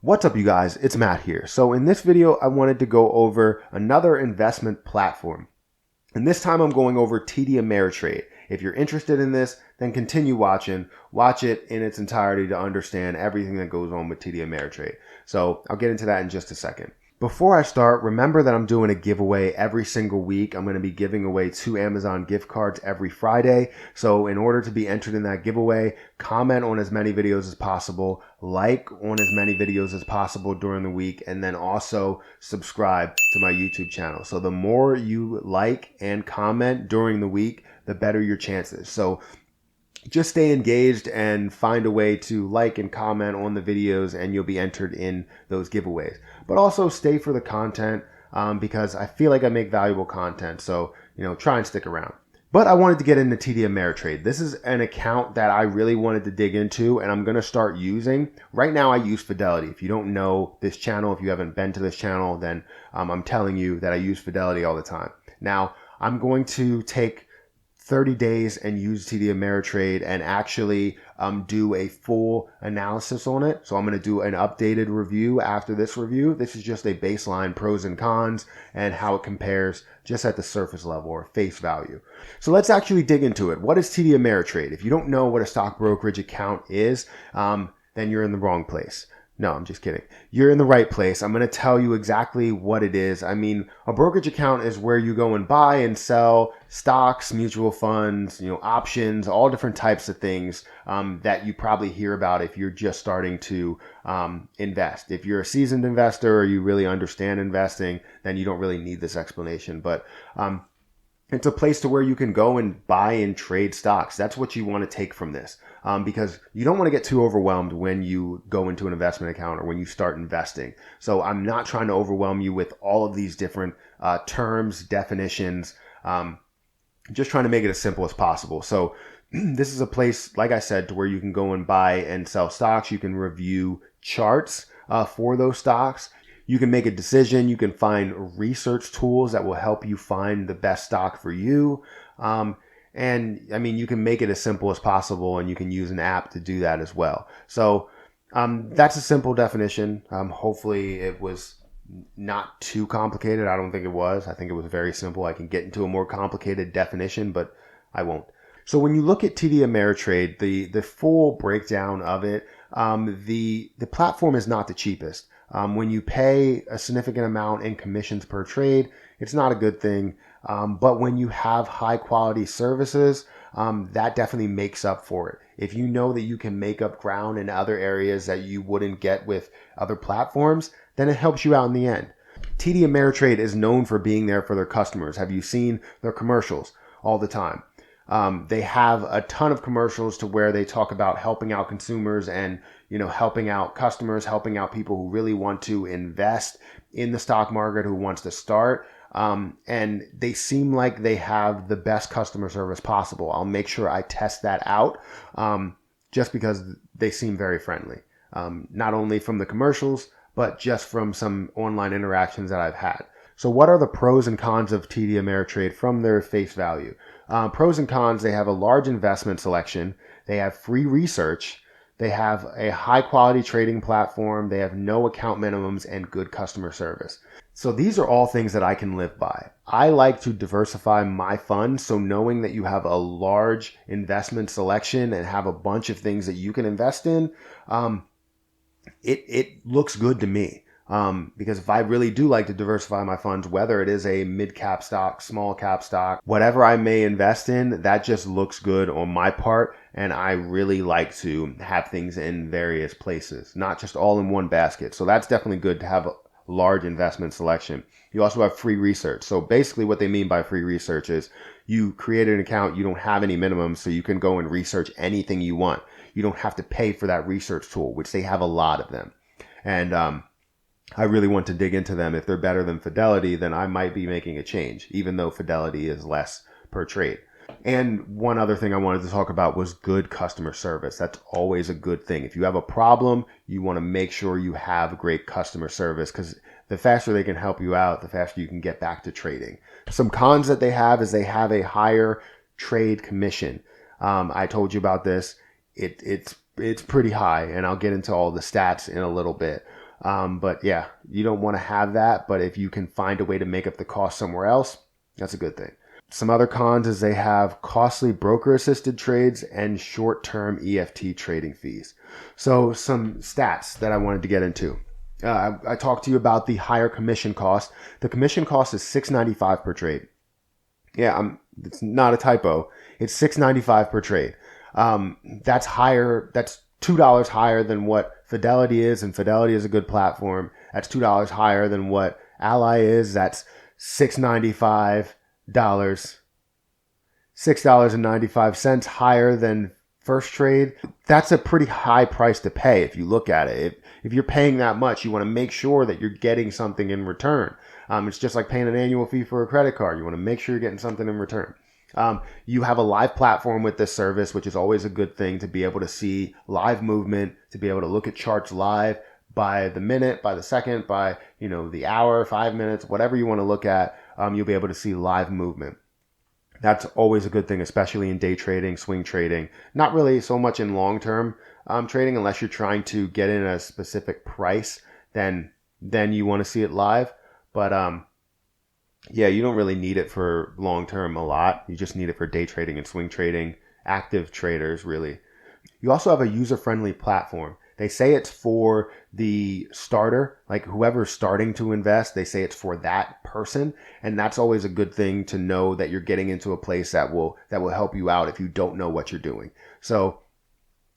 What's up, you guys? It's Matt here. So in this video, I wanted to go over another investment platform. And this time I'm going over TD Ameritrade. If you're interested in this, then continue watching. Watch it in its entirety to understand everything that goes on with TD Ameritrade. So I'll get into that in just a second. Before I start, remember that I'm doing a giveaway every single week. I'm going to be giving away 2 Amazon gift cards every Friday. So in order to be entered in that giveaway, comment on as many videos as possible, like on as many videos as possible during the week, and then also subscribe to my YouTube channel. So the more you like and comment during the week, the better your chances. So just stay engaged and find a way to like and comment on the videos, and you'll be entered in those giveaways. But also stay for the content because I feel like I make valuable content. So, try and stick around. But I wanted to get into TD Ameritrade. This is an account that I really wanted to dig into, and I'm going to start using. Right now, I use Fidelity. If you don't know this channel, if you haven't been to this channel, then I'm telling you that I use Fidelity all the time. Now, I'm going to take 30 days and use TD Ameritrade and actually do a full analysis on it. So I'm going to do an updated review after this review. This is just a baseline pros and cons and how it compares just at the surface level or face value. So let's actually dig into it. What is TD Ameritrade? If you don't know what a stock brokerage account is, then you're in the wrong place. No, I'm just kidding. You're in the right place. I'm going to tell you exactly what it is. I mean, a brokerage account is where you go and buy and sell stocks, mutual funds, options, all different types of things that you probably hear about if you're just starting to invest. If you're a seasoned investor or you really understand investing, then you don't really need this explanation. But it's a place to where you can go and buy and trade stocks. That's what you want to take from this, because you don't want to get too overwhelmed when you go into an investment account or when you start investing. So I'm not trying to overwhelm you with all of these different terms, definitions, just trying to make it as simple as possible. So this is a place, like I said, to where you can go and buy and sell stocks. You can review charts for those stocks. You can make a decision. You can find research tools that will help you find the best stock for you. And I mean, you can make it as simple as possible, and you can use an app to do that as well. So that's a simple definition. Hopefully it was not too complicated. I don't think it was. I think it was very simple. I can get into a more complicated definition, but I won't. So when you look at TD Ameritrade, the full breakdown of it, the platform is not the cheapest. When you pay a significant amount in commissions per trade, it's not a good thing. But when you have high quality services, that definitely makes up for it. If you know that you can make up ground in other areas that you wouldn't get with other platforms, then it helps you out in the end. TD Ameritrade is known for being there for their customers. Have you seen their commercials all the time? They have a ton of commercials to where they talk about helping out consumers and, helping out customers, helping out people who really want to invest in the stock market, who wants to start. And they seem like they have the best customer service possible. I'll make sure I test that out just because they seem very friendly, not only from the commercials, but just from some online interactions that I've had. So what are the pros and cons of TD Ameritrade from their face value? Pros and cons: they have a large investment selection. They have free research. They have a high quality trading platform. They have no account minimums and good customer service. So these are all things that I can live by. I like to diversify my funds. So knowing that you have a large investment selection and have a bunch of things that you can invest in, it looks good to me. Because if I really do like to diversify my funds, whether it is a mid cap stock, small cap stock, whatever I may invest in, that just looks good on my part. And I really like to have things in various places, not just all in one basket. So that's definitely good to have a large investment selection. You also have free research. So basically what they mean by free research is you create an account, you don't have any minimums, so you can go and research anything you want. You don't have to pay for that research tool, which they have a lot of them. And, I really want to dig into them. If they're better than Fidelity, then I might be making a change, even though Fidelity is less per trade. And one other thing I wanted to talk about was good customer service. That's always a good thing. If you have a problem, you want to make sure you have great customer service, because the faster they can help you out, the faster you can get back to trading. Some cons that they have is they have a higher trade commission. I told you about this. It's pretty high, and I'll get into all the stats in a little bit. But yeah, you don't want to have that. But if you can find a way to make up the cost somewhere else, that's a good thing. Some other cons is they have costly broker assisted trades and short-term EFT trading fees. So some stats that I wanted to get into. I talked to you about the higher commission cost. The commission cost is $6.95 per trade. Yeah, it's not a typo. It's $6.95 per trade. That's higher. That's $2 higher than what Fidelity is, and Fidelity is a good platform. That's $2 higher than what Ally is. That's $6.95. $6.95 higher than First Trade. That's a pretty high price to pay if you look at it. If you're paying that much, you want to make sure that you're getting something in return. It's just like paying an annual fee for a credit card. You want to make sure you're getting something in return. You have a live platform with this service, which is always a good thing to be able to see live movement, to be able to look at charts live by the minute, by the second, by the hour, 5 minutes, whatever you want to look at. You'll be able to see live movement. That's always a good thing, especially in day trading, swing trading. Not really so much in long-term trading, unless you're trying to get in a specific price. Then you want to see it live. But yeah, you don't really need it for long-term a lot. You just need it for day trading and swing trading, active traders, really. You also have a user-friendly platform. They say it's for the starter, like whoever's starting to invest, they say it's for that person. And that's always a good thing to know, that you're getting into a place that will help you out if you don't know what you're doing. So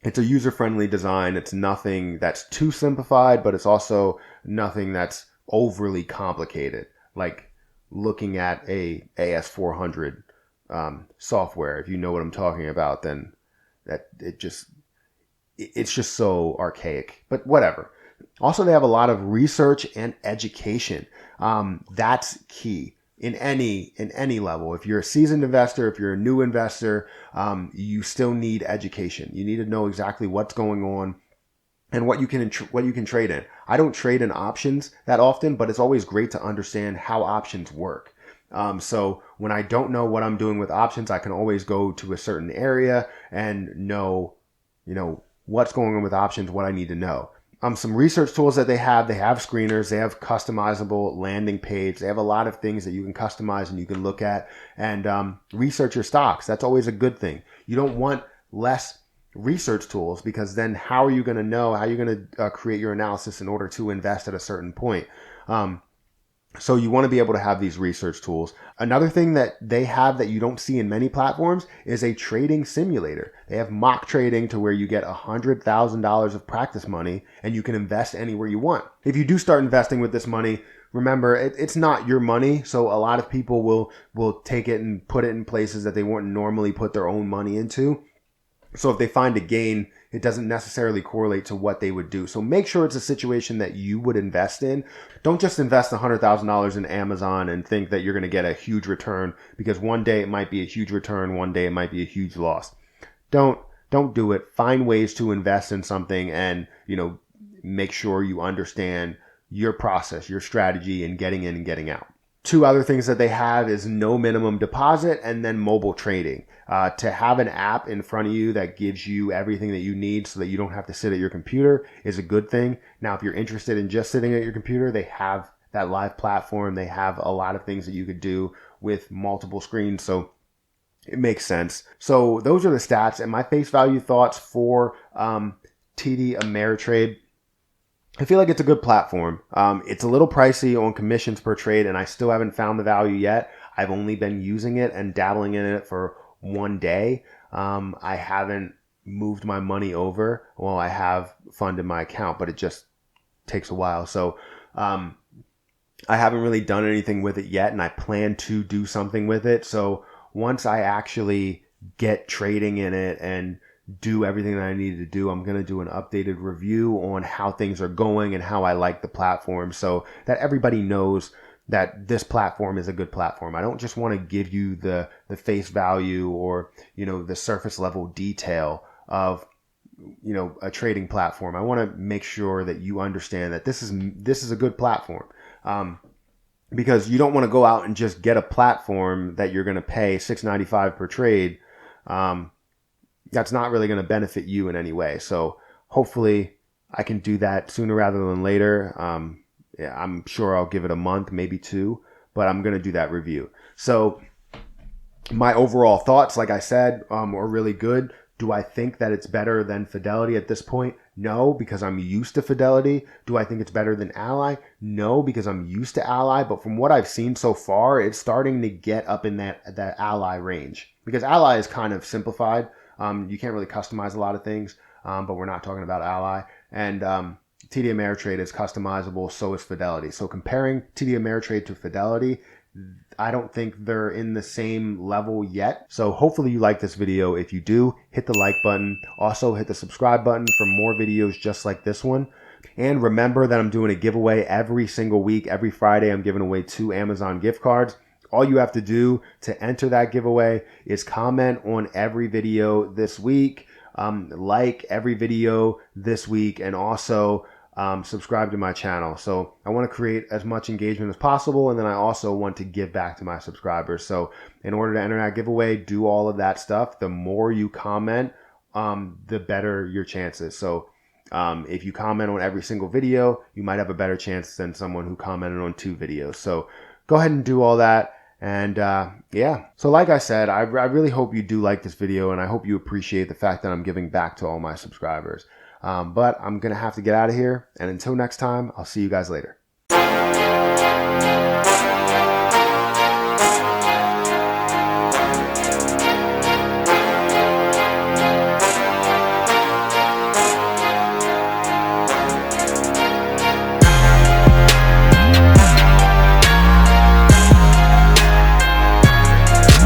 it's a user-friendly design. It's nothing that's too simplified, but it's also nothing that's overly complicated. Like looking at a AS400 software, if you know what I'm talking about, then it's just so archaic, but whatever. Also, they have a lot of research and education. That's key in any level. If you're a seasoned investor, if you're a new investor, you still need education. You need to know exactly what's going on and what you can trade in. I don't trade in options that often, but it's always great to understand how options work. So when I don't know what I'm doing with options, I can always go to a certain area and know what's going on with options, what I need to know. Some research tools that they have screeners, they have customizable landing page. They have a lot of things that you can customize and you can look at and research your stocks. That's always a good thing. You don't want less research tools, because then how are you going to know, how are you going to create your analysis in order to invest at a certain point? So you want to be able to have these research tools. Another thing that they have that you don't see in many platforms is a trading simulator. They have mock trading to where you get $100,000 of practice money and you can invest anywhere you want. If you do start investing with this money, remember, it's not your money. So a lot of people will take it and put it in places that they wouldn't normally put their own money into. So if they find a gain, it doesn't necessarily correlate to what they would do. So make sure it's a situation that you would invest in. Don't just invest $100,000 in Amazon and think that you're going to get a huge return, because one day it might be a huge return, one day it might be a huge loss. Don't do it. Find ways to invest in something and, make sure you understand your process, your strategy in getting in and getting out. Two other things that they have is no minimum deposit and then mobile trading. To have an app in front of you that gives you everything that you need so that you don't have to sit at your computer is a good thing. Now, if you're interested in just sitting at your computer, they have that live platform. They have a lot of things that you could do with multiple screens. So it makes sense. So those are the stats and my face value thoughts for TD Ameritrade. I feel like it's a good platform. It's a little pricey on commissions per trade, and I still haven't found the value yet. I've only been using it and dabbling in it for one day. I haven't moved my money over. Well, I have funded my account, but it just takes a while. So I haven't really done anything with it yet, and I plan to do something with it. So once I actually get trading in it and do everything that I need to do, I'm going to do an updated review on how things are going and how I like the platform, so that everybody knows that this platform is a good platform. I don't just want to give you the face value or, the surface level detail of, a trading platform. I want to make sure that you understand that this is a good platform. Because you don't want to go out and just get a platform that you're going to pay $6.95 per trade. That's not really going to benefit you in any way. So hopefully I can do that sooner rather than later. Yeah, I'm sure I'll give it a month, maybe 2, but I'm going to do that review. So my overall thoughts, like I said, are really good. Do I think that it's better than Fidelity at this point? No, because I'm used to Fidelity. Do I think it's better than Ally? No, because I'm used to Ally. But from what I've seen so far, it's starting to get up in that Ally range. Because Ally is kind of simplified. You can't really customize a lot of things, but we're not talking about Ally. And TD Ameritrade is customizable, so is Fidelity. So comparing TD Ameritrade to Fidelity, I don't think they're in the same level yet. So hopefully you like this video. If you do, hit the like button. Also hit the subscribe button for more videos just like this one. And remember that I'm doing a giveaway every single week. Every Friday, I'm giving away 2 Amazon gift cards. All you have to do to enter that giveaway is comment on every video this week, like every video this week, and also subscribe to my channel. So I want to create as much engagement as possible, and then I also want to give back to my subscribers. So in order to enter that giveaway, do all of that stuff. The more you comment, the better your chances. So if you comment on every single video, you might have a better chance than someone who commented on 2 videos. So go ahead and do all that. And yeah, so like I said, I really hope you do like this video, and I hope you appreciate the fact that I'm giving back to all my subscribers. But I'm going to have to get out of here. And until next time, I'll see you guys later.